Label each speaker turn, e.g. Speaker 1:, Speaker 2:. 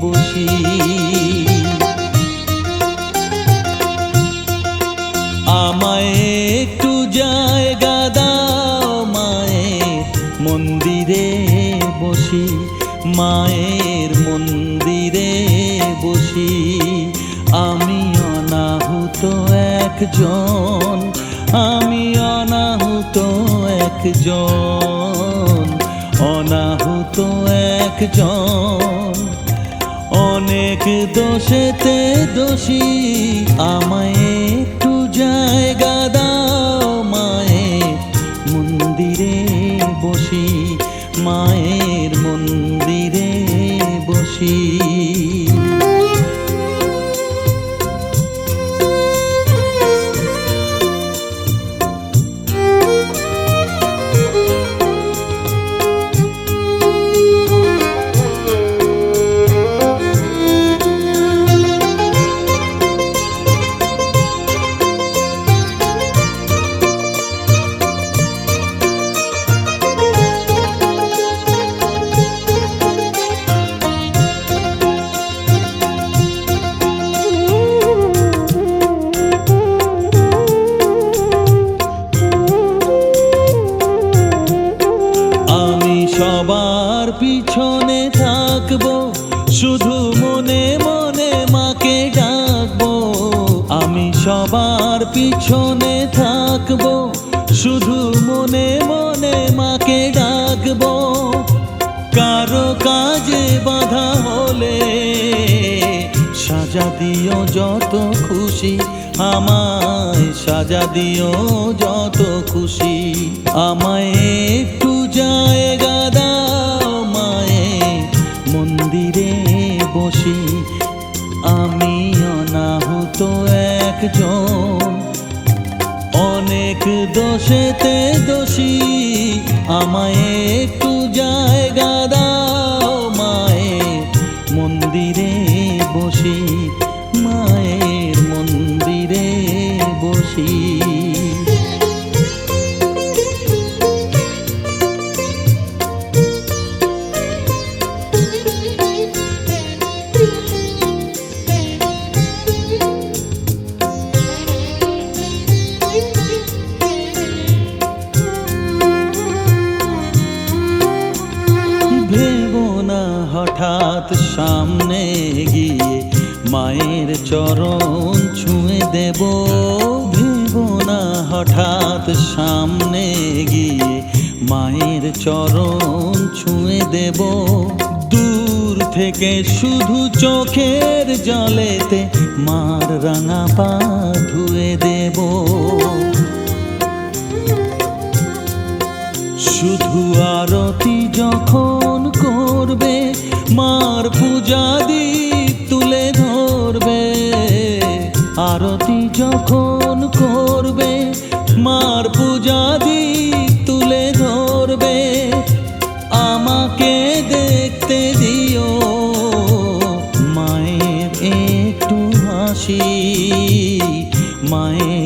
Speaker 1: বসি। আমায় একটু জায়গা দাও মায়ের মন্দিরে বসি, মায়ের মন্দিরে বসি। আমি অনাহুত একজন, আমি অনাহুত একজন, অনাহুত একজন। অনেক দোষেতে দোষী, আমায় একটু জায়গা দাও মায়ের মন্দিরে বসি, মায়ের মন্দিরে বসি। সবার পিছনে থাকবো, শুধু মনে মনে মাকে ডাকবো। আমি সবার পিছনে থাকবো, শুধু মনে মনে মাকে ডাকবো। কারো কাজে বাধা হলে সাজা দিও যত খুশি, আমায় সাজা দিও যত খুশি। আমায় একটু জায়গা দাও মায়ের মন্দিরে বসি, আমি অনাহুত একজন। অনেক দোষেতে দোষী, আমায় একটু জায়গা দাও মায়ের মন্দিরে বসি, মায়ের মন্দিরে বসি। ভেবো না হঠাৎ সামনে গিয়ে মায়ের চরণ ছুঁয়ে দেব, ভেবো না হঠাৎ সামনে গিয়ে মায়ের চরণ ছুঁয়ে দেব। দূর থেকে শুধু চোখের জলেতে মার রাঙা পা ধুয়ে দেব। শুধু আরতি যখন করবে, মার পূজা দীপ তুলে ধরবে। আরতি যখন করবে, মার পূজা দীপ তুলে ধরবে। আমাকে দেখতে দিও মায়ের একটু হাসি, মায়ের